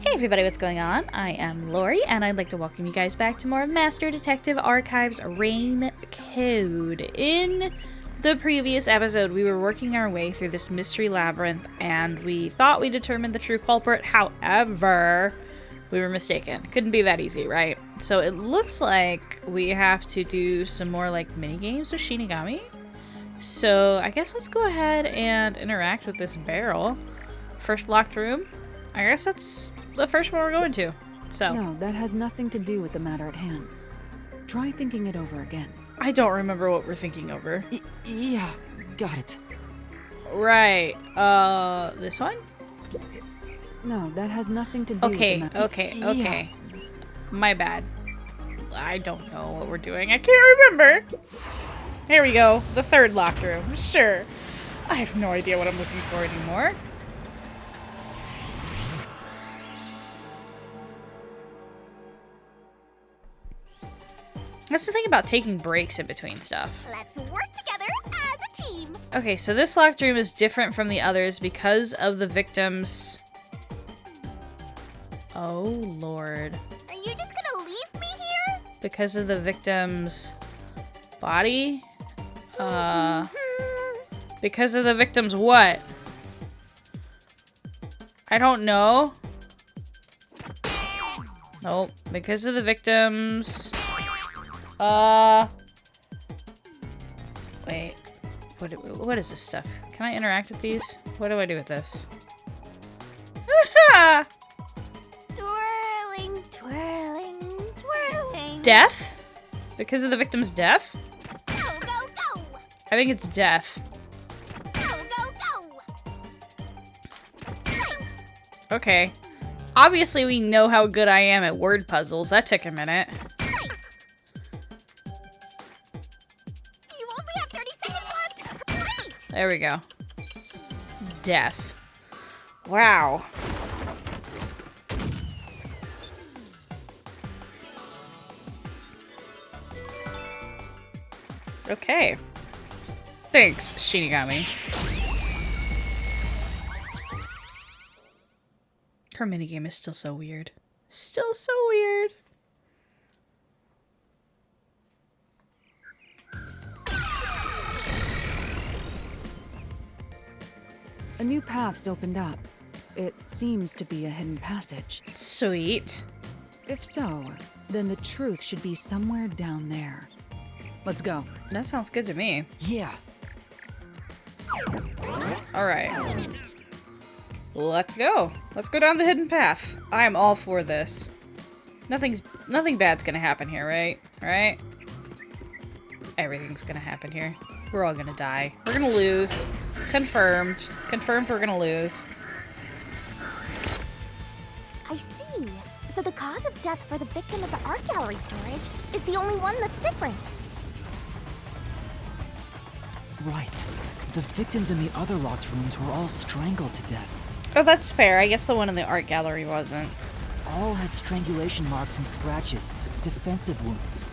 Hey everybody, what's going on? I am Lori, and I'd like to welcome you guys back to more Master Detective Archives Rain Code. In the previous episode, we were working our way through this Mystery Labyrinth, and we thought we determined the true culprit. However, we were mistaken. Couldn't be that easy, right? So it looks like we have to do some more like mini games with Shinigami. So I guess let's go ahead and interact with this barrel. First locked room. I guess that's the first one we're going to. So no, that has nothing to do with the matter at hand. Try thinking it over again. I don't remember what we're thinking over. Yeah, got it. Right. This one? No, that has nothing to do with the matter. Okay. My bad. I don't know what we're doing. I can't remember. Here we go. The third locked room. Sure. I have no idea what I'm looking for anymore. That's the thing about taking breaks in between stuff. Let's work together as a team. Okay, so this locked room is different from the others because of the victims. Oh, Lord. Are you just gonna leave me here? Because of the victim's body? Because of the victim's what? I don't know. Nope. Because of the victims. Wait. What is this stuff? Can I interact with these? What do I do with this? Twirling, twirling, twirling. Death? Because of the victim's death? Go, go, go! I think it's death. Go, go, go! Nice! Okay. Obviously we know how good I am at word puzzles. That took a minute. Nice! You only have 30 seconds left! Great! There we go. Death. Wow. Okay. Thanks, Shinigami. Her minigame is still so weird. Still so weird. A new path's opened up. It seems to be a hidden passage. Sweet. If so, then the truth should be somewhere down there. Let's go. That sounds good to me. Yeah. Alright. Let's go. Let's go down the hidden path. I am all for this. Nothing bad's gonna happen here, right? Right? Everything's gonna happen here. We're all gonna die. We're gonna lose. Confirmed. Confirmed we're gonna lose. I see. So the cause of death for the victim of the art gallery storage is the only one that's different. Right. The victims in the other locked rooms were all strangled to death. Oh, that's fair. I guess the one in the art gallery wasn't. All had strangulation marks and scratches, defensive wounds.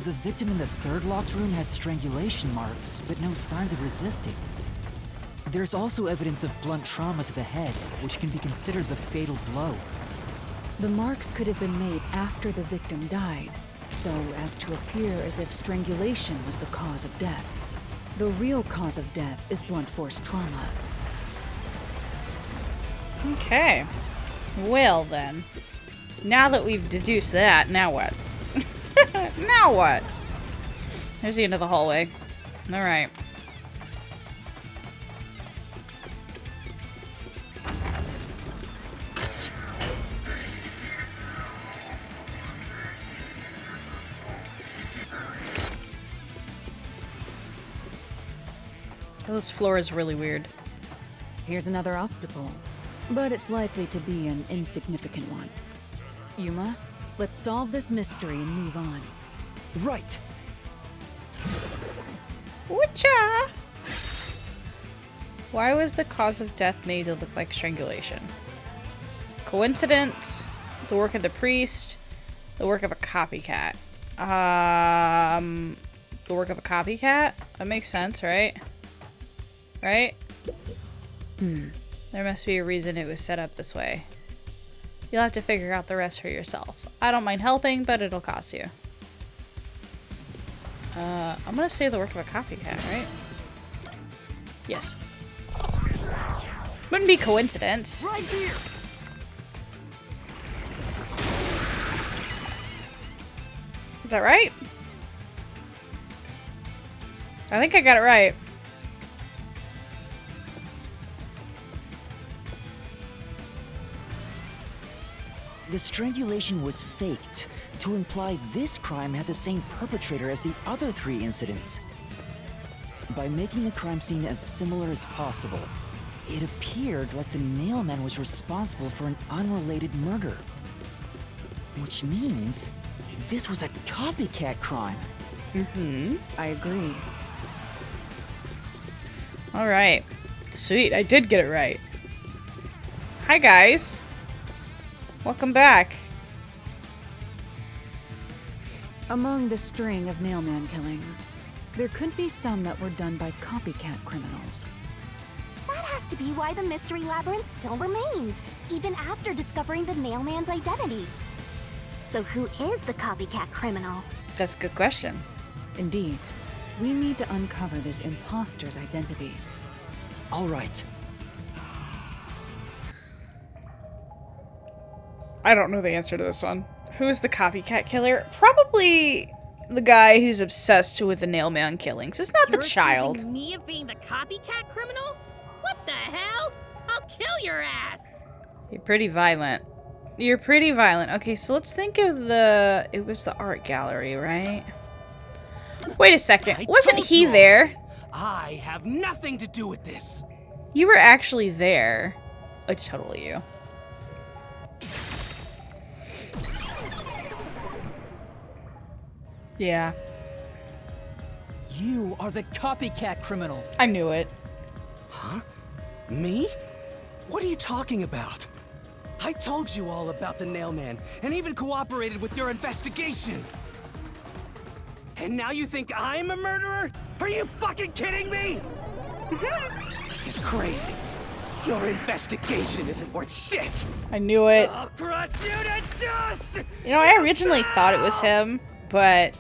The victim in the third locked room had strangulation marks, but no signs of resisting. There's also evidence of blunt trauma to the head, which can be considered the fatal blow. The marks could have been made after the victim died, so as to appear as if strangulation was the cause of death. The real cause of death is blunt force trauma. Okay. Well then. Now that we've deduced that, now what? Now what? There's the end of the hallway. Alright. This floor is really weird. Here's another obstacle, but it's likely to be an insignificant one. Yuma, let's solve this mystery and move on. Right! Whatcha? Why was the cause of death made to look like strangulation? Coincidence? The work of the priest? The work of a copycat? The work of a copycat? That makes sense, right? Right? There must be a reason it was set up this way. You'll have to figure out the rest for yourself. I don't mind helping, but it'll cost you. I'm gonna say the work of a copycat, right? Yes. Wouldn't be coincidence. Right here. Is that right? I think I got it right. The strangulation was faked to imply this crime had the same perpetrator as the other 3 incidents. By making the crime scene as similar as possible, it appeared like the nailman was responsible for an unrelated murder. Which means this was a copycat crime. I agree. Alright. Sweet, I did get it right. Hi guys. Welcome back. Among the string of nailman killings, there could be some that were done by copycat criminals. That has to be why the Mystery Labyrinth still remains, even after discovering the nailman's identity. So who is the copycat criminal? That's a good question. Indeed, we need to uncover this imposter's identity. All right. I don't know the answer to this one. Who's the copycat killer? Probably the guy who's obsessed with the nailman killings. It's not the child. Accusing me of being the copycat criminal? What the hell? I'll kill your ass! You're pretty violent. You're pretty violent. Okay, so let's think of the... It was the art gallery, right? Wait a second. Wasn't he there? I have nothing to do with this. You were actually there. It's totally you. Yeah. You are the copycat criminal. I knew it. Huh? Me? What are you talking about? I told you all about the nailman, and even cooperated with your investigation. And now you think I'm a murderer? Are you fucking kidding me? This is crazy. Your investigation isn't worth shit. I knew it. I'll crush you to dust! You know, I originally thought it was him, but...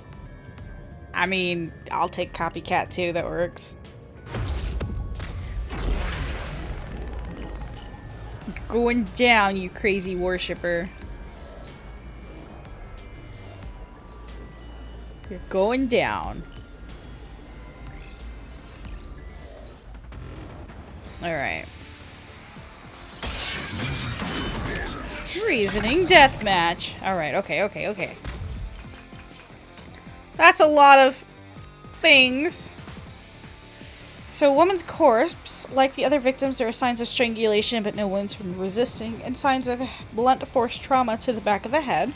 I mean, I'll take copycat too, that works. Going down, you crazy worshipper. You're going down. Alright. Reasoning deathmatch. Alright, okay. That's a lot of things. So, a woman's corpse. Like the other victims, there are signs of strangulation, but no wounds from resisting, and signs of blunt force trauma to the back of the head.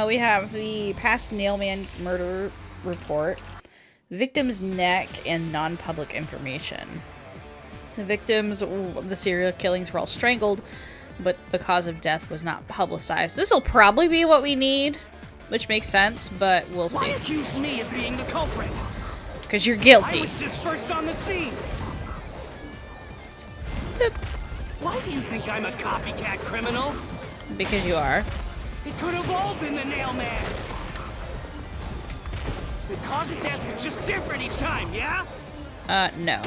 We have the past nailman murder report, victim's neck, and non-public information. The victims of the serial killings were all strangled, but the cause of death was not publicized. This will probably be what we need, which makes sense, but we'll see. Why accuse me of being the culprit? Because you're guilty. I was just first on the scene. Why do you think I'm a copycat criminal? Because you are. It could have all been the nailman. The cause of death was just different each time, yeah? No.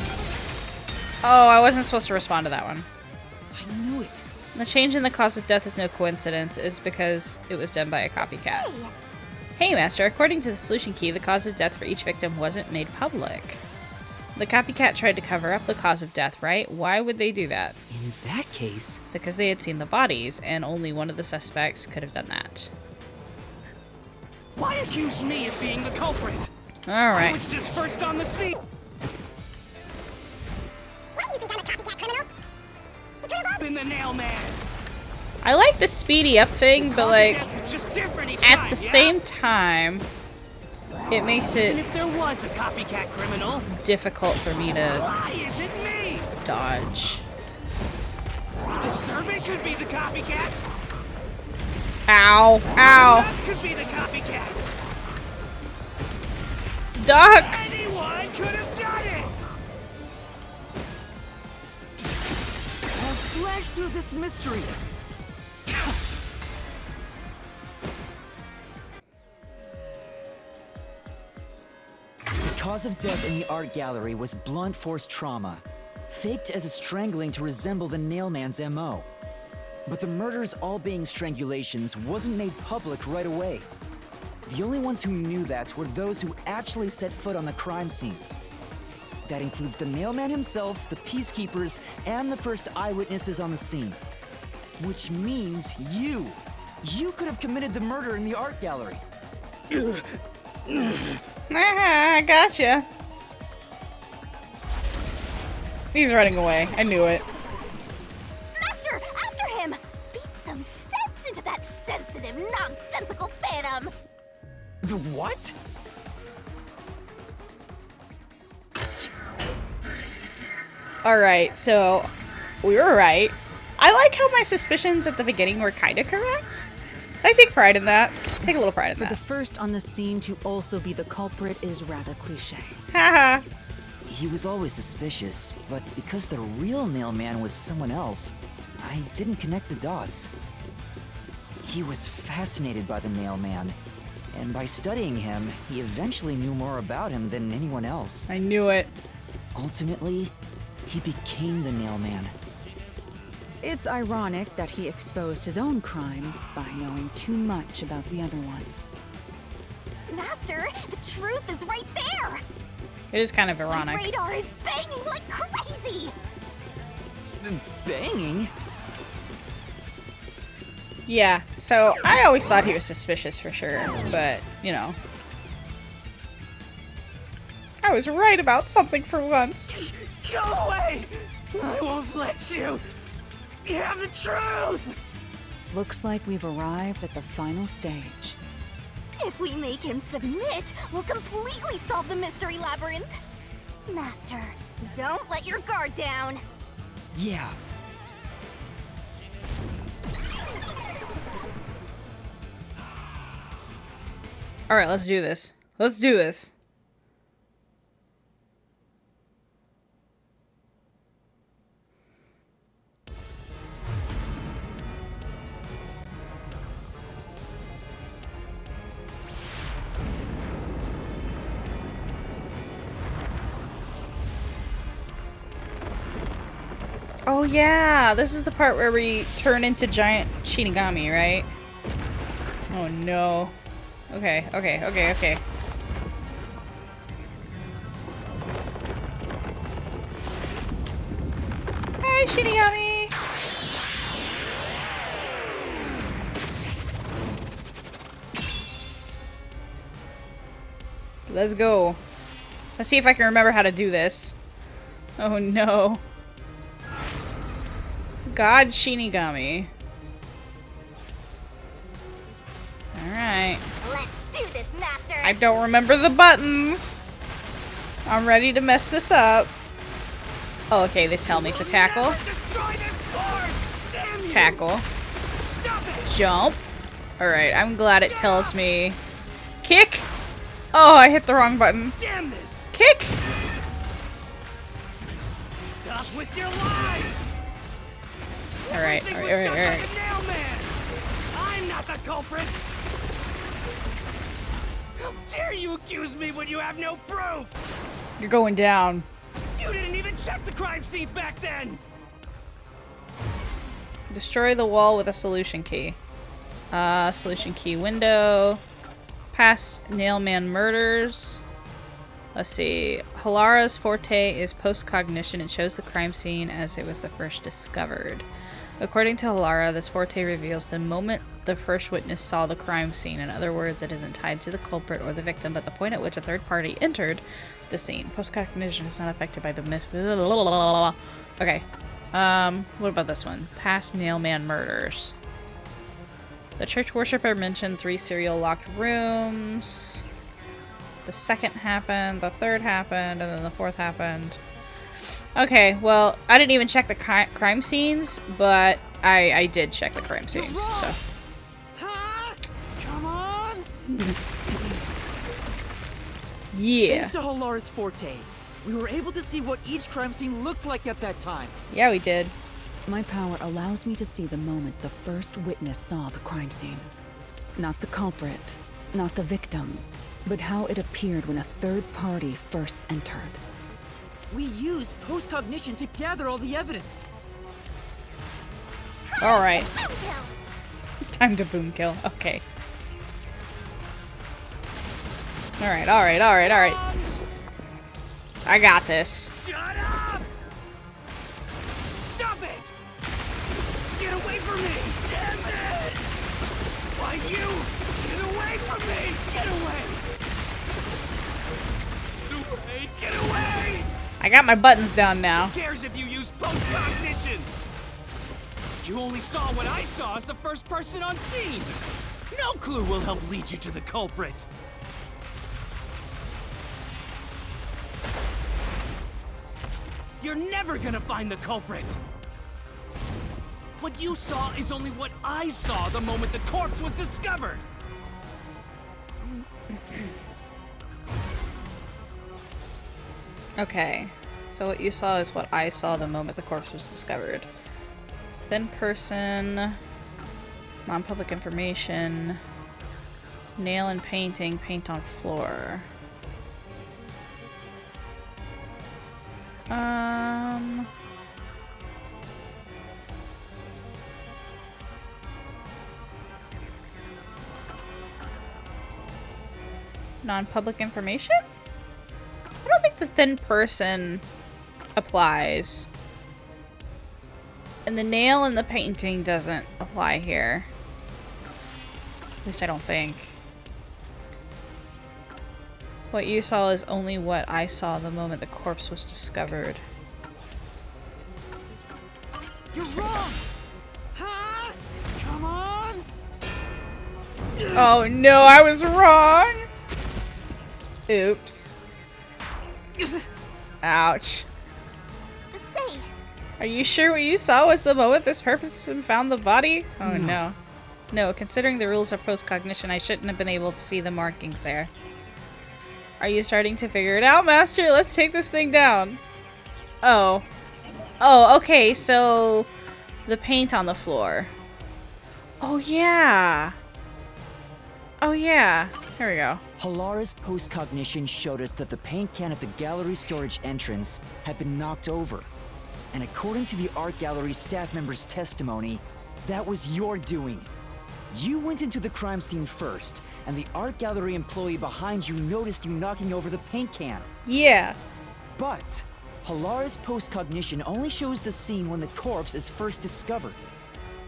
Oh, I wasn't supposed to respond to that one. I knew it. The change in the cause of death is no coincidence, is because it was done by a copycat. Hey, Master, according to the solution key, the cause of death for each victim wasn't made public. The copycat tried to cover up the cause of death, right? Why would they do that? In that case... Because they had seen the bodies, and only one of the suspects could have done that. Why accuse me of being the culprit? I Alright. was just first on the scene. Why do you think I'm a copycat criminal? It could have all Been the nailman. I like the speedy up thing, but like, Cause of death was just different each at time, the yeah? same time, it makes And it if there was a copycat criminal, difficult for me to why is it me? dodge. The servant could be the copycat. Ow! Ow! Us could be the copycat. Duck! Anyone could have done it. I'll slash through this mystery. cause of death in the art gallery was blunt force trauma, faked as a strangling to resemble the Nailman's MO. But the murders all being strangulations wasn't made public right away. The only ones who knew that were those who actually set foot on the crime scenes. That includes the Nailman himself, the Peacekeepers, and the first eyewitnesses on the scene. Which means you! You could have committed the murder in the art gallery. I gotcha. He's running away. I knew it. Master, after him! Beat some sense into that sensitive, nonsensical phantom! The what? Alright, so we were right. I like how my suspicions at the beginning were kind of correct. I take pride in that. Take a little pride in For that. the first on the scene to also be the culprit is rather cliche. Haha. He was always suspicious, but because the real Nailman was someone else, I didn't connect the dots. He was fascinated by the Nailman, and by studying him, he eventually knew more about him than anyone else. I knew it. Ultimately, he became the Nailman. It's ironic that he exposed his own crime by knowing too much about the other ones. Master, the truth is right there! It is kind of My ironic. radar is banging like crazy! Banging? Yeah, so I always thought he was suspicious for sure, but, you know. I was right about something for once. Go away! I won't let you! You have the truth! Looks like we've arrived at the final stage. If we make him submit, we'll completely solve the Mystery Labyrinth! Master, don't let your guard down! Yeah. Alright, let's do this. Let's do this. Oh yeah, this is the part where we turn into giant Shinigami, right? Oh no. Okay. Hi, Shinigami! Let's go. Let's see if I can remember how to do this. Oh no. God Shinigami. Alright. Let's do this, Master! I don't remember the buttons. I'm ready to mess this up. Oh, okay, they tell me. So tackle. Destroy this board! Damn you! Tackle. Stop it! Jump. Alright, I'm glad it tells me. Kick. Oh, I hit the wrong button. Damn this! Kick. Stop with your lies! Alright. Everything was done by the Nailman! I'm not the culprit! How dare you accuse me when you have no proof? You're going down. You didn't even check the crime scenes back then! Destroy the wall with a solution key. Solution key window. Past Nailman murders. Let's see. Halara's forte is post-cognition and shows the crime scene as it was the first discovered. According to Halara, this forte reveals the moment the first witness saw the crime scene. In other words, it isn't tied to the culprit or the victim, but the point at which a third party entered the scene. Post-cognition is not affected by the Okay. What about this one? Past Nailman murders. The church worshipper mentioned 3 serial locked rooms. The second happened, the third happened, and then the fourth happened. Okay, well, I didn't even check the crime scenes, but I did check the crime scenes, so. Huh? Come on! Yeah. Thanks to Halara's forte, we were able to see what each crime scene looked like at that time. Yeah, we did. My power allows me to see the moment the first witness saw the crime scene. Not the culprit, not the victim, but how it appeared when a third party first entered. We used post-cognition to gather all the evidence. Alright. Time to boom kill. Okay. Alright, alright, alright, alright. I got this. Shut up! Stop it! Get away from me! Damn it! Why you? Get away from me! Get away! Get away! Get away! I got my buttons down now. Who cares if you use post-cognition? You only saw what I saw as the first person on scene. No clue will help lead you to the culprit. You're never gonna find the culprit. What you saw is only what I saw the moment the corpse was discovered. Okay. So what you saw is what I saw the moment the corpse was discovered. Thin person, non-public information, nail and painting, paint on floor. Non-public information? I don't think the thin person applies. And the nail and the painting doesn't apply here. At least I don't think. What you saw is only what I saw the moment the corpse was discovered. You're wrong! Huh? Come on! Oh no, I was wrong! Oops. Ouch. Say, Are you sure what you saw was the moment this person found the body? Oh no. No, considering the rules of post-cognition, I shouldn't have been able to see the markings there. Are you starting to figure it out, Master? Let's take this thing down. Oh. Oh, okay, so the paint on the floor. Oh yeah. Oh yeah. Here we go. Halara's post-cognition showed us that the paint can at the gallery storage entrance had been knocked over. And according to the art gallery staff member's testimony, that was your doing. You went into the crime scene first, and the art gallery employee behind you noticed you knocking over the paint can. Yeah. But Halara's post-cognition only shows the scene when the corpse is first discovered.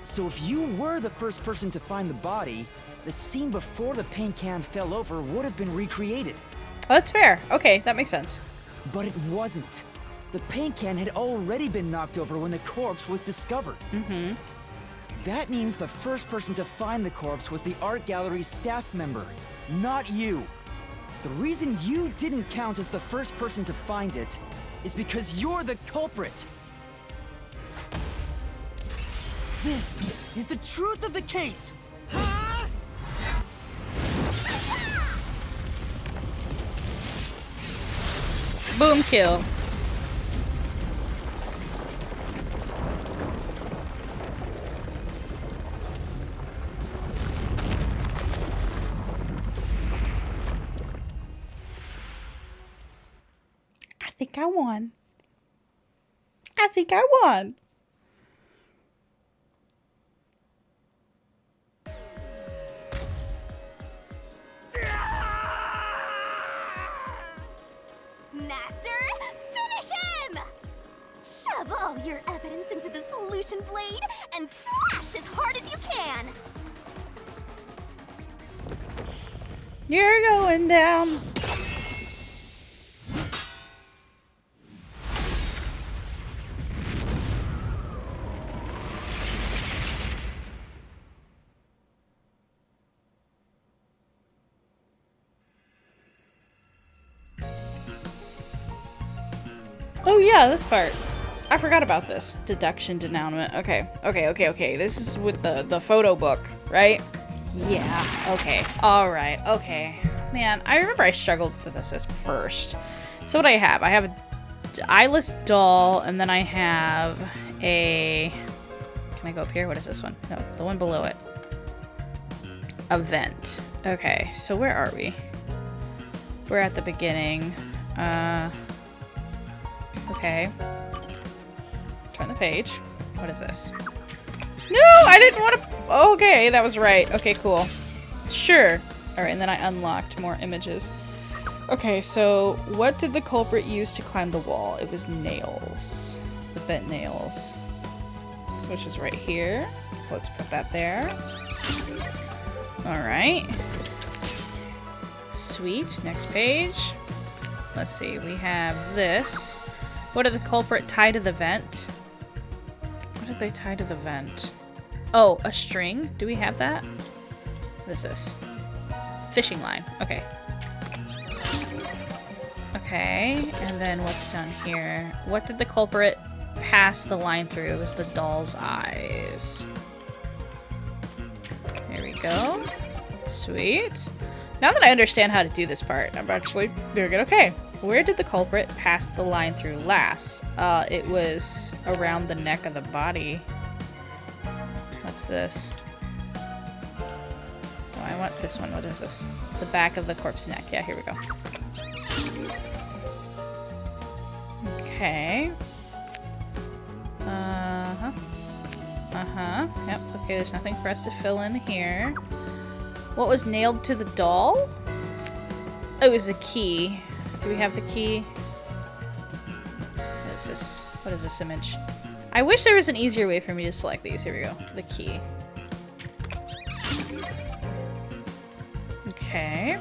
So if you were the first person to find the body, the scene before the paint can fell over would have been recreated. That's fair. Okay, that makes sense. But it wasn't. The paint can had already been knocked over when the corpse was discovered. Mm-hmm. That means the first person to find the corpse was the art gallery's staff member, not you. The reason you didn't count as the first person to find it is because you're the culprit. This is the truth of the case! Boom kill. I think I won. I think I won. Master, finish him! Shove all your evidence into the solution blade and slash as hard as you can! You're going down. Oh yeah, this part. I forgot about this. Deduction, denouement. Okay. This is with the photo book, right? Yeah, okay. Alright, okay. Man, I remember I struggled with this as first. So what I have an eyeless doll, and then I have a... Can I go up here? What is this one? No, the one below it. A vent. Okay, so where are we? We're at the beginning. Okay. Turn the page. What is this? No, I didn't want to. Okay, that was right. Okay, cool. Sure. All right, and then I unlocked more images. Okay, so what did the culprit use to climb the wall? It was nails. The bent nails. Which is right here. So let's put that there. Alright. Sweet. Next page. Let's see. We have this. What did the culprit tie to the vent? What did they tie to the vent? Oh, a string. Do we have that? What is this? Fishing line. Okay. Okay, and then what's done here? What did the culprit pass the line through? It was the doll's eyes. There we go. Sweet. Now that I understand how to do this part, I'm actually doing it okay. Where did the culprit pass the line through last? It was around the neck of the body. What's this? Oh, I want this one. What is this? The back of the corpse neck. Yeah, here we go. Okay. Uh-huh. Uh-huh. Yep. Okay, there's nothing for us to fill in here. What was nailed to the doll? It was the key. Do we have the key? What is this? What is this image? I wish there was an easier way for me to select these. Here we go. The key. Okay.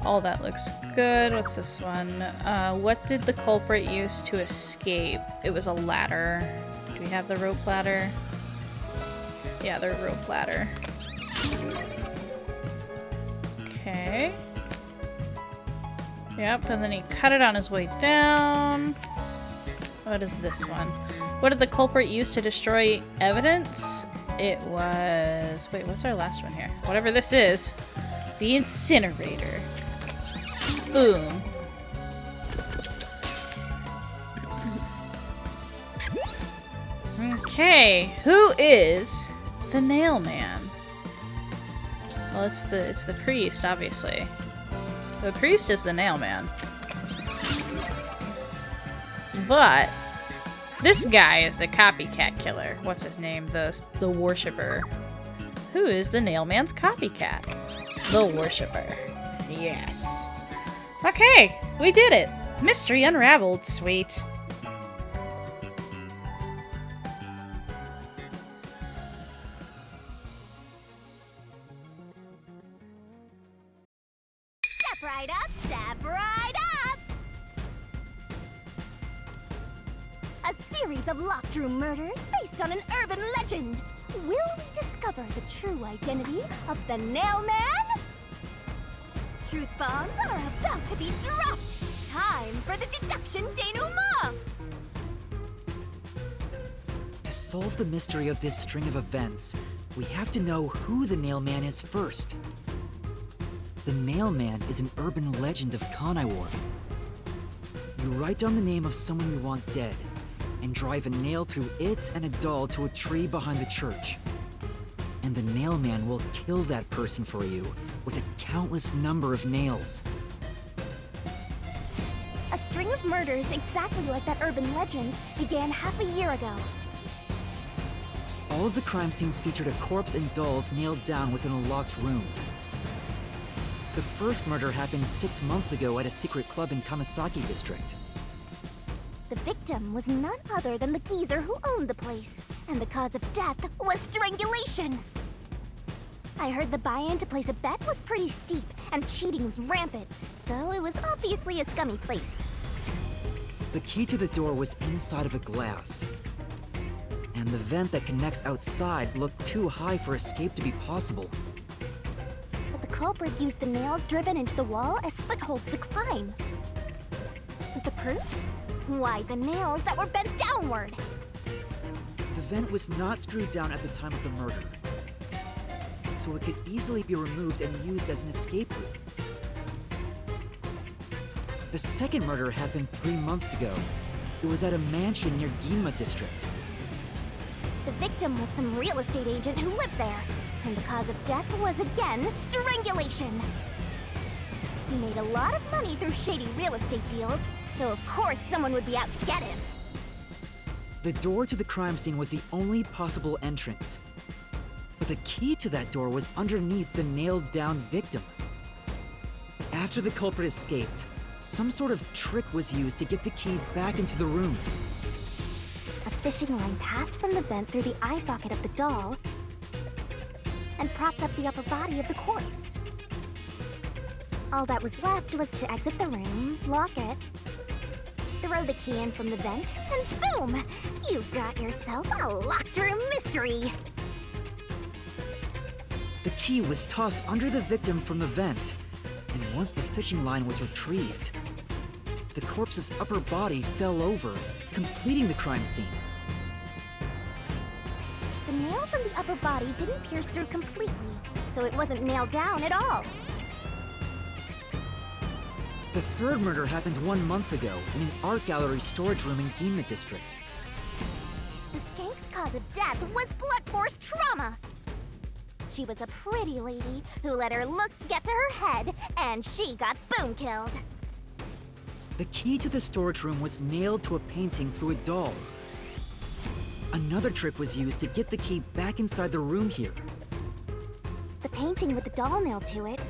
All that looks good. What's this one? What did the culprit use to escape? It was a ladder. Do we have the rope ladder? Yeah, the rope ladder. Okay. Yep, and then he cut it on his way down. What is this one? What did the culprit use to destroy evidence? It was... Wait, what's our last one here? Whatever this is. The incinerator. Boom. Okay, who is the nail man? Well, it's the priest, obviously. The priest is the nail man. But this guy is the copycat killer. What's his name? The worshipper. Who is the nail man's copycat? The worshipper. Yes. Okay, we did it. Mystery unraveled. Sweet. Step right up, step right up! A series of locked room murders based on an urban legend. Will we discover the true identity of the Nail Man? Truth bombs are about to be dropped! Time for the deduction denouement! To solve the mystery of this string of events, we have to know who the Nail Man is first. The Nail Man is an urban legend of Kanaiwar. You write down the name of someone you want dead, and drive a nail through it and a doll to a tree behind the church. And the Nail Man will kill that person for you with a countless number of nails. A string of murders exactly like that urban legend began half a year ago. All of the crime scenes featured a corpse and dolls nailed down within a locked room. The first murder happened 6 months ago at a secret club in Kamasaki district. The victim was none other than the geezer who owned the place, and the cause of death was strangulation. I heard the buy-in to place a bet was pretty steep, and cheating was rampant, so it was obviously a scummy place. The key to the door was inside of a glass, and the vent that connects outside looked too high for escape to be possible. But the culprit used the nails driven into the wall as footholds to climb. The proof? Why, the nails that were bent downward. The vent was not screwed down at the time of the murder, so it could easily be removed and used as an escape route. The second murder happened 3 months ago. It was at a mansion near Yuma district. The victim was some real estate agent who lived there, and the cause of death was again strangulation. He made a lot of money through shady real estate deals, so of course someone would be out to get him. The door to the crime scene was the only possible entrance. But the key to that door was underneath the nailed-down victim. After the culprit escaped, some sort of trick was used to get the key back into the room. A fishing line passed from the vent through the eye socket of the doll and propped up the upper body of the corpse. All that was left was to exit the room, lock it, throw the key in from the vent, and boom! You've got yourself a locked room mystery! The key was tossed under the victim from the vent, and once the fishing line was retrieved, the corpse's upper body fell over, completing the crime scene. The nails on the upper body didn't pierce through completely, so it wasn't nailed down at all. The third murder happened 1 month ago in an art gallery storage room in Yuma district. The skank's cause of death was blunt force trauma. She was a pretty lady who let her looks get to her head, and she got boom killed. The key to the storage room was nailed to a painting through a doll. Another trick was used to get the key back inside the room here. The painting with the doll nailed to it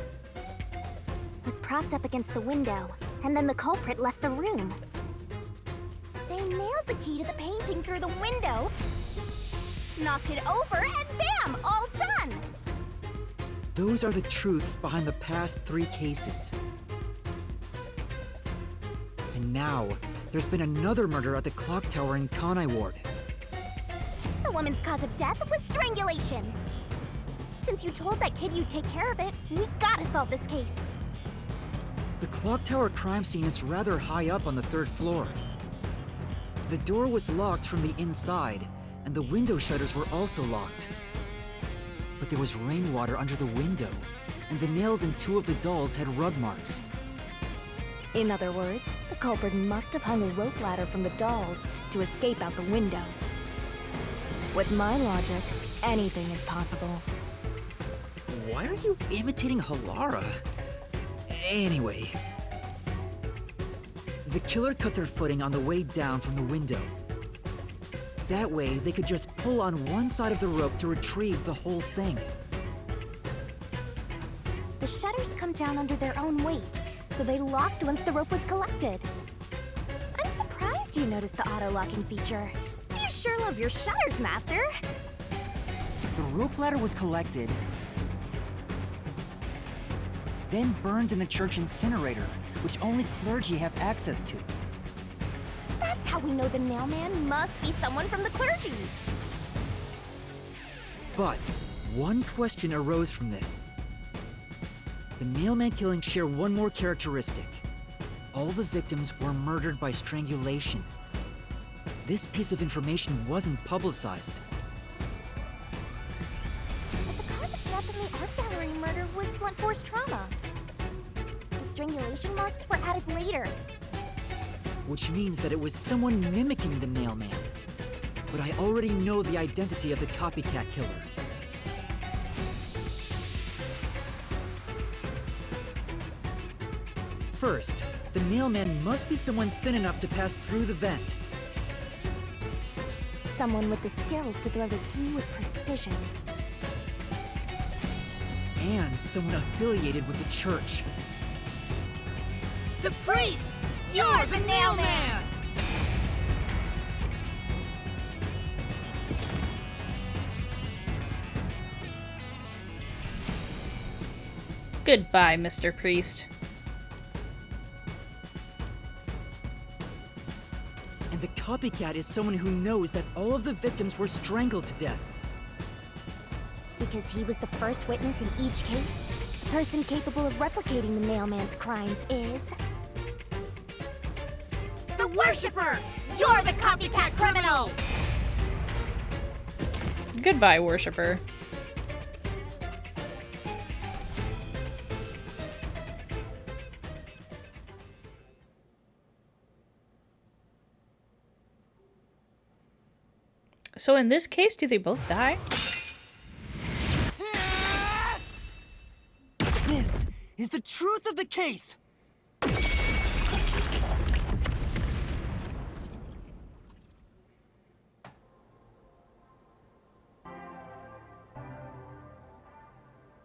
was propped up against the window, and then the culprit left the room. They nailed the key to the painting through the window, knocked it over, and bam! All done! Those are the truths behind the past 3 cases. And now, there's been another murder at the clock tower in Kanai Ward. The woman's cause of death was strangulation. Since you told that kid you'd take care of it, we gotta solve this case. The clock tower crime scene is rather high up on the 3rd floor. The door was locked from the inside, and the window shutters were also locked. But there was rainwater under the window, and the nails in 2 of the dolls had rub marks. In other words, the culprit must have hung a rope ladder from the dolls to escape out the window. With my logic, anything is possible. Why are you imitating Halara? Anyway. The killer cut their footing on the way down from the window. That way, they could just pull on one side of the rope to retrieve the whole thing. The shutters come down under their own weight, so they locked once the rope was collected. I'm surprised you noticed the auto-locking feature. You sure love your shutters, Master. The rope ladder was collected, then burned in the church incinerator, which only clergy have access to. That's how we know the nailman must be someone from the clergy. But one question arose from this. The nailman killings share one more characteristic. All the victims were murdered by strangulation. This piece of information wasn't publicized. But the cause of death in the art gallery murder was blunt force trauma. The strangulation marks were added later. Which means that it was someone mimicking the nailman. But I already know the identity of the copycat killer. First, the nailman must be someone thin enough to pass through the vent. Someone with the skills to throw the key with precision. And someone affiliated with the church. The priest! You're the nailman! Goodbye, Mr. Priest. And the copycat is someone who knows that all of the victims were strangled to death. Because he was the first witness in each case, the person capable of replicating the nailman's crimes is... The Worshipper! You're the copycat criminal! Goodbye, Worshipper. So in this case, do they both die? This is the truth of the case.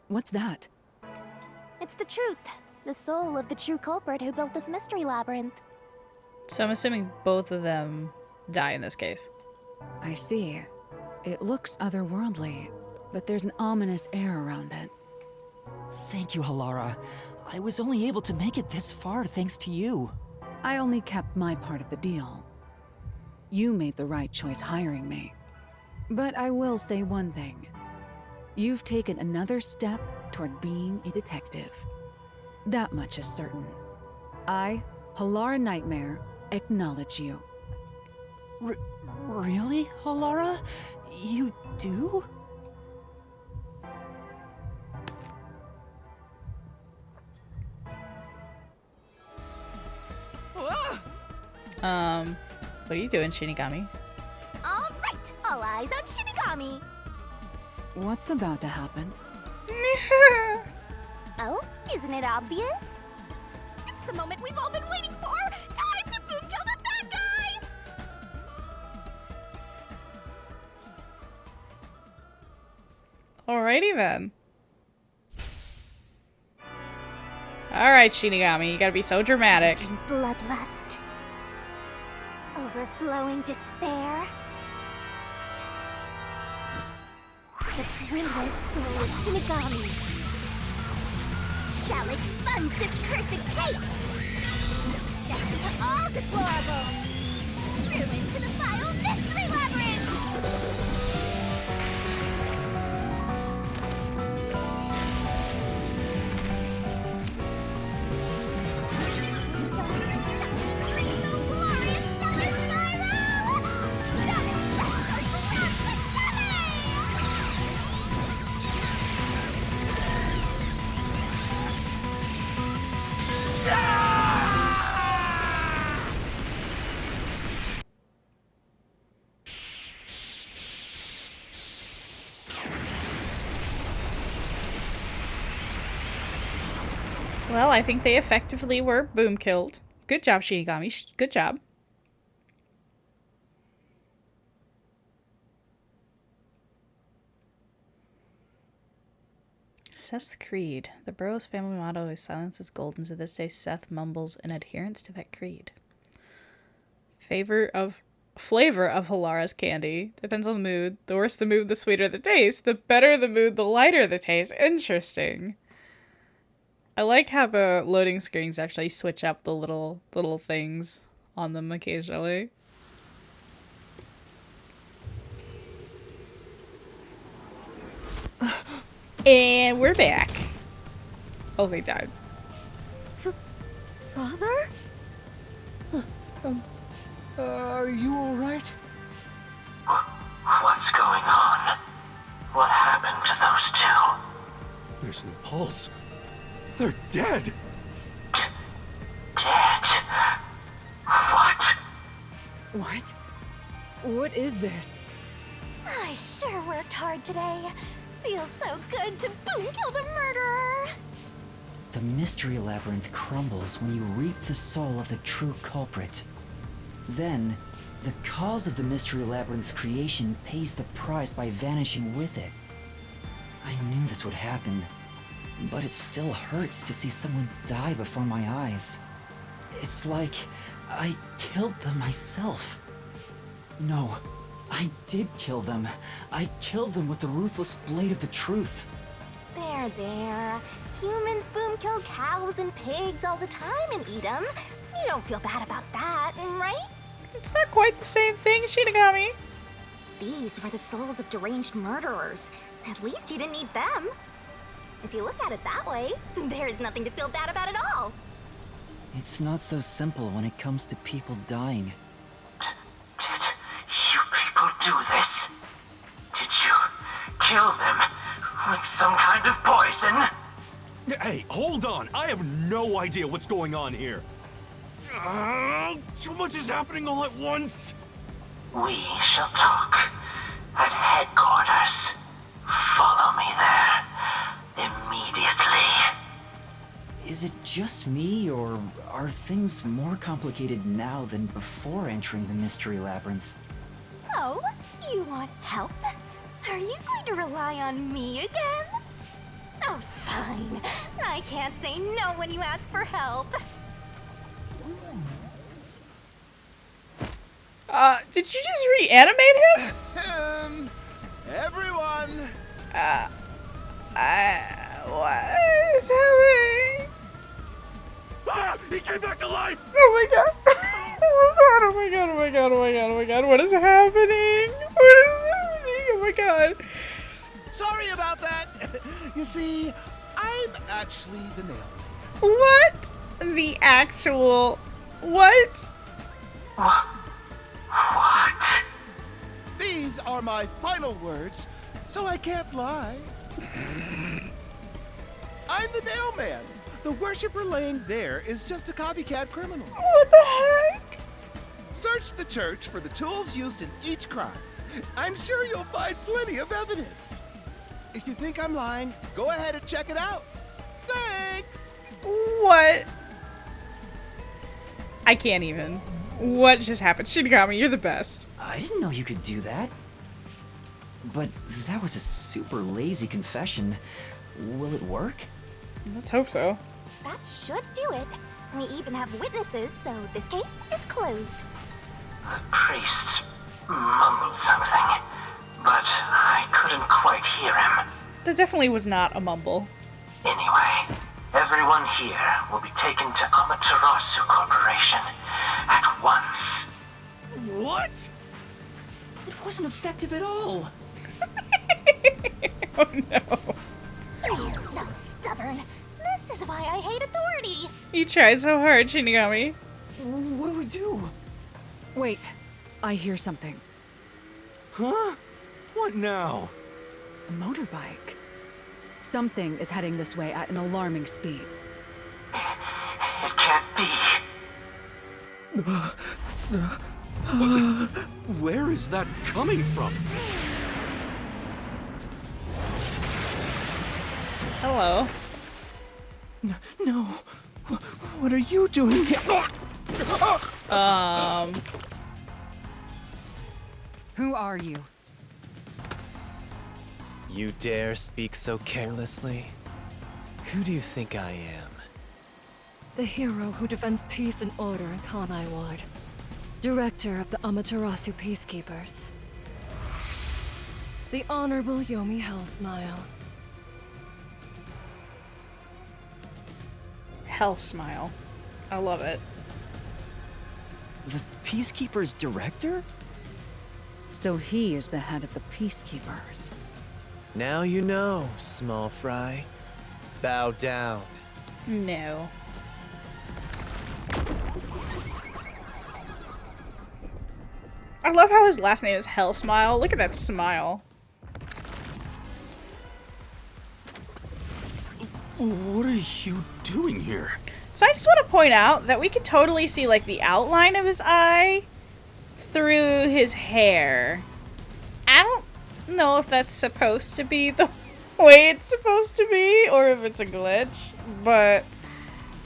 What's that? It's the truth. The soul of the true culprit who built this mystery labyrinth. So I'm assuming both of them die in this case. I see. It looks otherworldly, but there's an ominous air around it. Thank you, Halara. I was only able to make it this far thanks to you. I only kept my part of the deal. You made the right choice hiring me. But I will say one thing. You've taken another step toward being a detective. That much is certain. I, Halara Nightmare, acknowledge you. Really, Halara? You do? What are you doing, Shinigami? All right, all eyes on Shinigami. What's about to happen? Oh, isn't it obvious? It's the moment we've all been waiting for! Time to boom kill the bad guy! Alrighty then. Alright, Shinigami, you gotta be so dramatic. Surging bloodlust. Overflowing despair. The brilliant soul of Shinigami shall expunge this cursed case. Death to all deplorables. Ruin to the vile Mystery Labyrinth. Well, I think they effectively were boom killed. Good job, Shinigami. Good job. Seth's creed. The Burroughs family motto is silence is golden. To this day, Seth mumbles in adherence to that creed. Flavor of Halara's candy. Depends on the mood. The worse the mood, the sweeter the taste. The better the mood, the lighter the taste. Interesting. I like how the loading screens actually switch up the little things on them occasionally. And we're back. Oh, they died. Father? Are you alright? What's going on? What happened to those two? There's no pulse. They're dead! Dead? What? What? What is this? I sure worked hard today. Feels so good to boom kill the murderer. The Mystery Labyrinth crumbles when you reap the soul of the true culprit. Then, the cause of the Mystery Labyrinth's creation pays the price by vanishing with it. I knew this would happen, but it still hurts to see someone die before my eyes. It's like I killed them myself. No, I did kill them. I killed them with the ruthless blade of the truth. There. Humans boom kill cows and pigs all the time and eat them. You don't feel bad about that, right? It's not quite the same thing, Shinigami. These were the souls of deranged murderers. At least you didn't eat them. If you look at it that way, there's nothing to feel bad about at all. It's not so simple when it comes to people dying. Did you people do this? Did you kill them with some kind of poison? Hey, hold on! I have no idea what's going on here. Too much is happening all at once. We shall talk at headquarters. Follow me there immediately. Is it just me, or are things more complicated now than before entering the Mystery Labyrinth? Oh, you want help? Are you going to rely on me again? Oh, fine. I can't say no when you ask for help. Did you just reanimate him? Everyone! What is happening? Ah! He came back to life! Oh my god. Oh my god, oh my god, oh my god, oh my god, oh my god. What is happening? What is happening? Oh my god. Sorry about that! You see, I'm actually the nailman. What? The actual... What? What? These are my final words, so I can't lie. I'm the nailman. The worshiper laying there is just a copycat criminal. What the heck? Search the church for the tools used in each crime. I'm sure you'll find plenty of evidence. If you think I'm lying, go ahead and check it out. Thanks! What? I can't even. What just happened? Shinigami, you're the best. I didn't know you could do that. But that was a super lazy confession. Will it work? Let's hope so. That should do it. We even have witnesses, so this case is closed. The priest mumbled something, but I couldn't quite hear him. That definitely was not a mumble. Anyway, everyone here will be taken to Amaterasu Corporation at once. What? It wasn't effective at all. Oh no. He's so stubborn. This is why I hate authority. You tried so hard, Shinigami. What do we do? Wait, I hear something. Huh? What now? A motorbike. Something is heading this way at an alarming speed. It can't be. Where is that coming from? Hello. No. What are you doing here? Who are you? You dare speak so carelessly? Who do you think I am? The hero who defends peace and order in Kanai Ward. Director of the Amaterasu Peacekeepers. The Honorable Yomi Hellsmile. Hell smile. I love it. The Peacekeeper's director? So he is the head of the Peacekeepers. Now you know, small fry. Bow down. No. I love how his last name is Hell Smile. Look at that smile. What are you doing here? So I just want to point out that we can totally see like the outline of his eye through his hair. I don't know if that's supposed to be the way it's supposed to be or if it's a glitch, but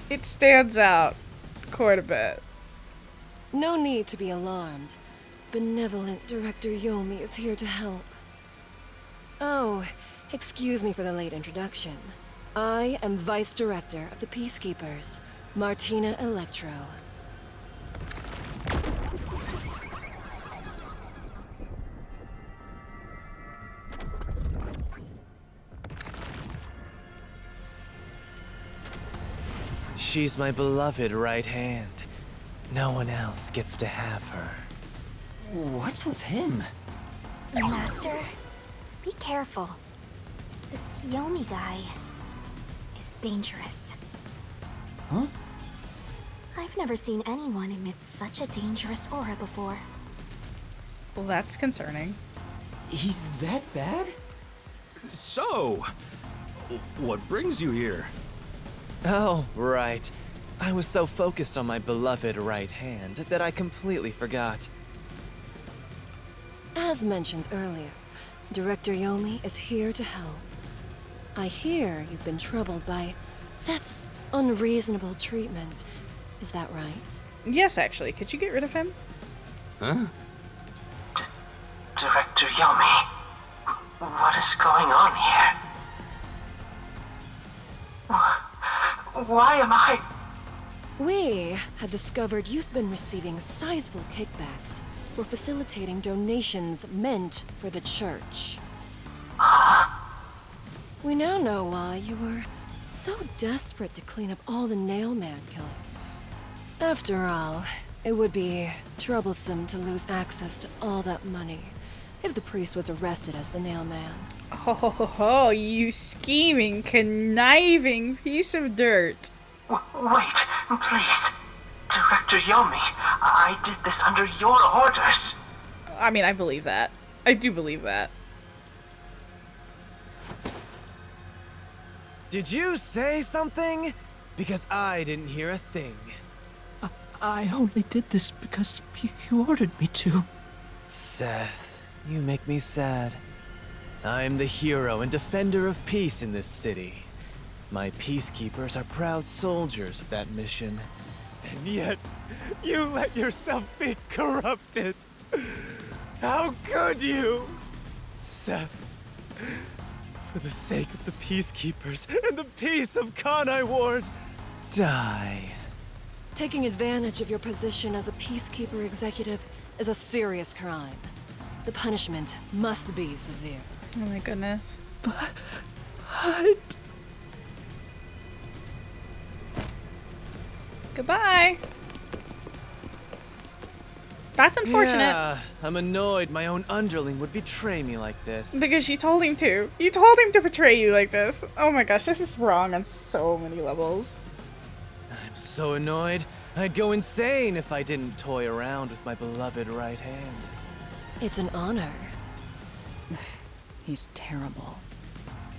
it stands out quite a bit. No need to be alarmed. Benevolent Director Yomi is here to help. Oh, excuse me for the late introduction. I am Vice Director of the Peacekeepers, Martina Electro. She's my beloved right hand. No one else gets to have her. What's with him? Master, be careful. This Yomi guy is dangerous. Huh? I've never seen anyone emit such a dangerous aura before. Well, that's concerning. He's that bad? So, what brings you here? Oh, right. I was so focused on my beloved right hand that I completely forgot. As mentioned earlier, Director Yomi is here to help. I hear you've been troubled by Seth's unreasonable treatment. Is that right? Yes, actually. Could you get rid of him? Huh? Director Yomi, what is going on here? Why am I... We have discovered you've been receiving sizable kickbacks for facilitating donations meant for the church. We now know why you were so desperate to clean up all the Nailman killings. After all, it would be troublesome to lose access to all that money if the priest was arrested as the Nailman. Oh, you scheming, conniving piece of dirt. Wait, please. Director Yomi, I did this under your orders. I mean, I believe that. I do believe that. Did you say something? Because I didn't hear a thing. I only did this because you ordered me to. Seth, you make me sad. I'm the hero and defender of peace in this city. My peacekeepers are proud soldiers of that mission. And yet, you let yourself be corrupted. How could you? Seth, for the sake of the peacekeepers and the peace of Kanai Ward, die. Taking advantage of your position as a peacekeeper executive is a serious crime. The punishment must be severe. Oh my goodness. But... Goodbye. That's unfortunate. Yeah, I'm annoyed my own underling would betray me like this. Because you told him to. You told him to betray you like this. Oh my gosh, this is wrong on so many levels. I'm so annoyed. I'd go insane if I didn't toy around with my beloved right hand. It's an honor. He's terrible.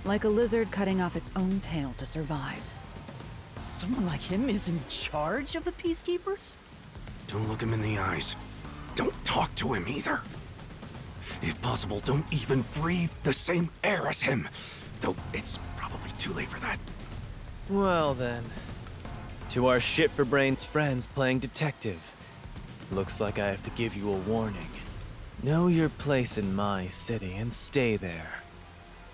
Like a lizard cutting off its own tail to survive. Someone like him is in charge of the Peacekeepers? Don't look him in the eyes. Don't talk to him either. If possible, don't even breathe the same air as him. Though it's probably too late for that. Well then. To our shit-for-brains friends playing detective. Looks like I have to give you a warning. Know your place in my city and stay there.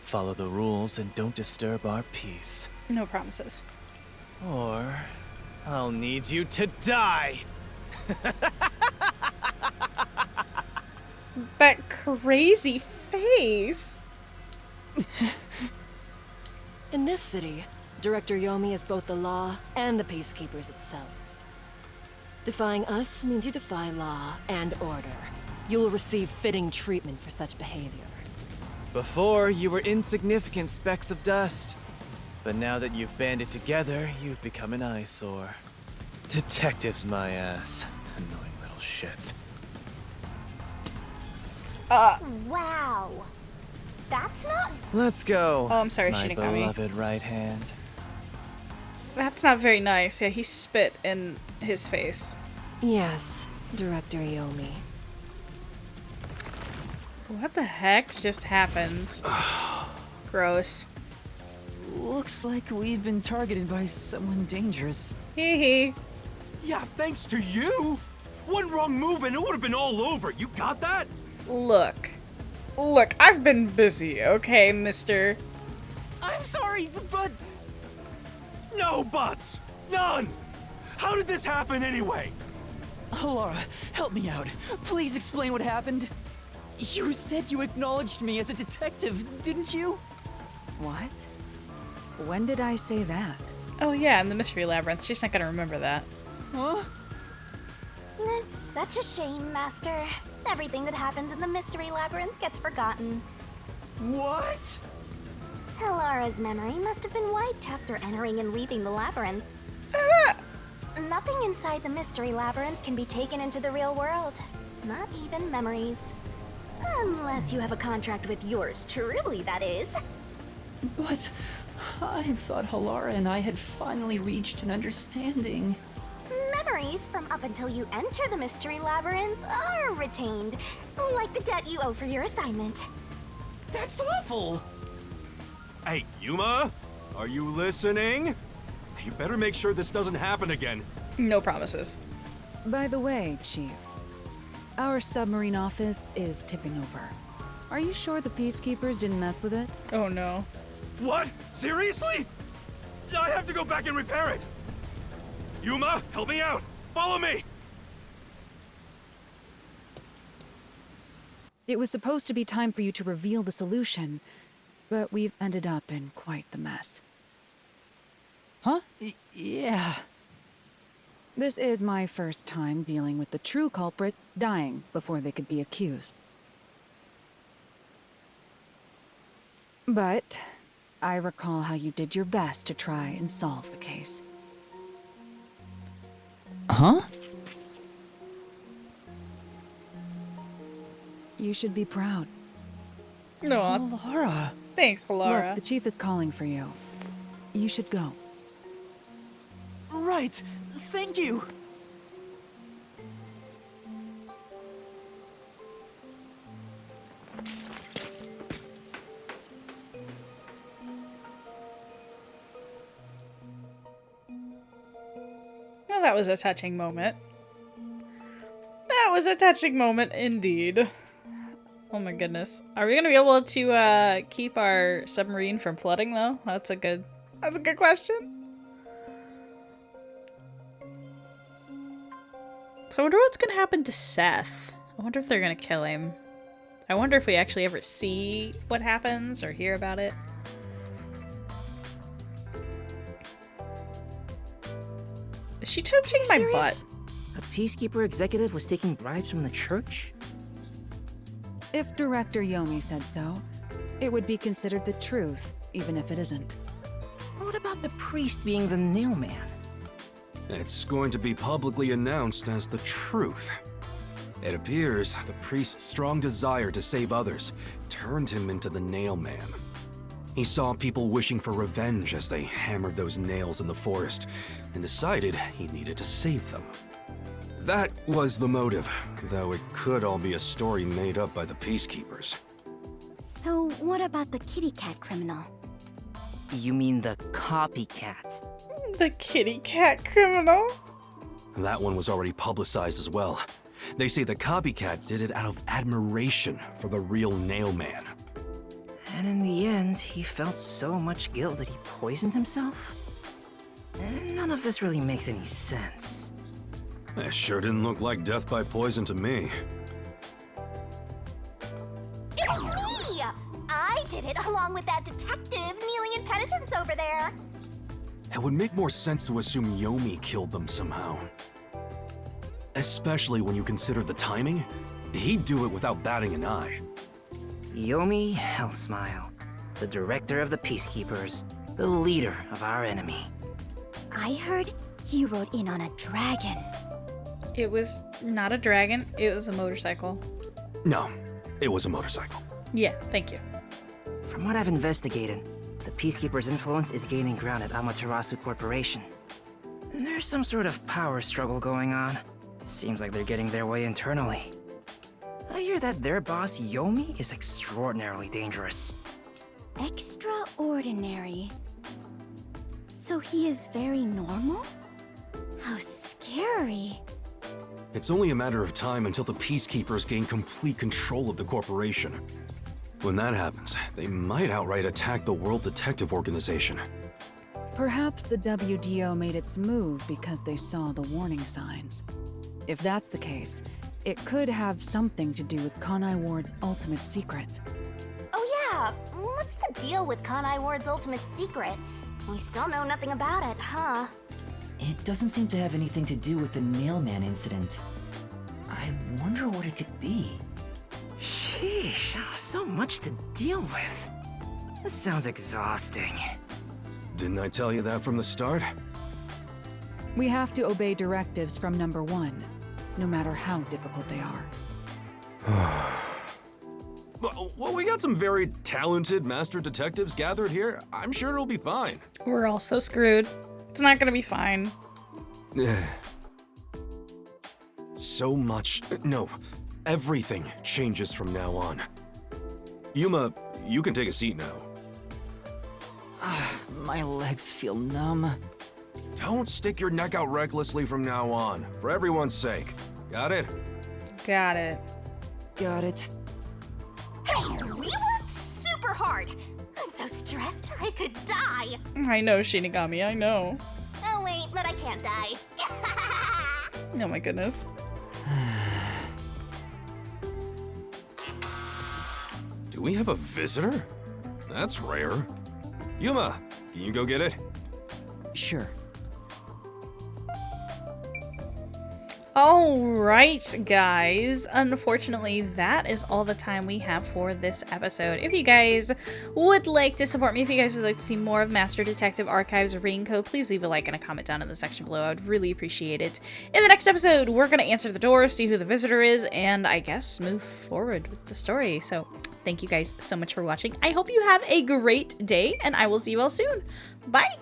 Follow the rules and don't disturb our peace. No promises. Or I'll need you to die! That crazy face! In this city, Director Yomi is both the law and the peacekeepers itself. Defying us means you defy law and order. You will receive fitting treatment for such behavior. Before, you were insignificant specks of dust. But now that you've banded together, you've become an eyesore. Detectives, my ass. Annoying little shits. Wow. That's not... Let's go. Oh, I'm sorry, my Shinigami. beloved right hand. That's not very nice. Yeah, he spit in his face. Yes, Director Yomi. What the heck just happened? Gross. Looks like we've been targeted by someone dangerous. Hee hee. Yeah, thanks to you. One wrong move and it would have been all over. You got that? Look, I've been busy, okay, mister? I'm sorry, but... No buts. None. How did this happen anyway? Laura, help me out. Please explain what happened. You said you acknowledged me as a detective, didn't you? What? When did I say that? Oh yeah, in the Mystery Labyrinth. She's not gonna remember that. Huh? It's such a shame, Master. Everything that happens in the Mystery Labyrinth gets forgotten. What? Helara's memory must have been wiped after entering and leaving the labyrinth. Nothing inside the Mystery Labyrinth can be taken into the real world. Not even memories. Unless you have a contract with yours truly, that is. But I thought Halara and I had finally reached an understanding. Memories from up until you enter the Mystery Labyrinth are retained, like the debt you owe for your assignment. That's awful! Hey, Yuma, are you listening? You better make sure this doesn't happen again. No promises. By the way, Chief, our submarine office is tipping over. Are you sure the Peacekeepers didn't mess with it? Oh no. What? Seriously? I have to go back and repair it. Yuma, help me out. Follow me. It was supposed to be time for you to reveal the solution, but we've ended up in quite the mess. Huh? Yeah. This is my first time dealing with the true culprit dying before they could be accused. But I recall how you did your best to try and solve the case. Huh? You should be proud. No. Laura. Thanks, Laura. Look, the Chief is calling for you. You should go. Right. Thank you. Well, that was a touching moment. That was a touching moment indeed. Oh my goodness. Are we gonna be able to keep our submarine from flooding though? That's a good question. So I wonder what's gonna happen to Seth. I wonder if they're gonna kill him. I wonder if we actually ever see what happens or hear about it. Is she touching my butt? A Peacekeeper executive was taking bribes from the church? If Director Yomi said so, it would be considered the truth, even if it isn't. What about the priest being the nail man? It's going to be publicly announced as the truth. It appears the priest's strong desire to save others turned him into the nail man. He saw people wishing for revenge as they hammered those nails in the forest, and decided he needed to save them. That was the motive, though it could all be a story made up by the Peacekeepers. So what about the kitty cat criminal? You mean the copycat? The kitty cat criminal? That one was already publicized as well. They say the copycat did it out of admiration for the real nail man. And in the end, he felt so much guilt that he poisoned himself? And none of this really makes any sense. It sure didn't look like death by poison to me. It's me! I did it along with that detective kneeling in penitence over there. It would make more sense to assume Yomi killed them somehow. Especially when you consider the timing. He'd do it without batting an eye. Yomi Hellsmile, the director of the Peacekeepers, the leader of our enemy. I heard he rode in on a dragon. It was not a dragon, it was a motorcycle. No, it was a motorcycle. Yeah, thank you. From what I've investigated, the Peacekeepers' influence is gaining ground at Amaterasu Corporation. There's some sort of power struggle going on. Seems like they're getting their way internally. I hear that their boss, Yomi, is extraordinarily dangerous. Extraordinary. So he is very normal? How scary. It's only a matter of time until the Peacekeepers gain complete control of the corporation. When that happens, they might outright attack the World Detective Organization. Perhaps the WDO made its move because they saw the warning signs. If that's the case, it could have something to do with Kanai Ward's ultimate secret. Oh yeah, what's the deal with Kanai Ward's ultimate secret? We still know nothing about it, huh? It doesn't seem to have anything to do with the Nailman incident. I wonder what it could be. Sheesh, so much to deal with. This sounds exhausting. Didn't I tell you that from the start? We have to obey directives from number one, no matter how difficult they are. Well, we got some very talented master detectives gathered here. I'm sure it'll be fine. We're all so screwed. It's not gonna be fine. So much. No, everything changes from now on. Yuma, you can take a seat now. My legs feel numb. Don't stick your neck out recklessly from now on, for everyone's sake. Got it? Got it. Got it. Hey, we worked super hard. I'm so stressed I could die. I know, Shinigami, I know. Oh wait, but I can't die. Oh my goodness. Do we have a visitor? That's rare. Yuma, can you go get it? Sure. Alright, guys. Unfortunately, that is all the time we have for this episode. If you guys would like to support me, if you guys would like to see more of Master Detective Archives Raincoat, please leave a like and a comment down in the section below. I would really appreciate it. In the next episode, we're going to answer the door, see who the visitor is, and I guess move forward with the story. So, thank you guys so much for watching. I hope you have a great day, and I will see you all soon. Bye!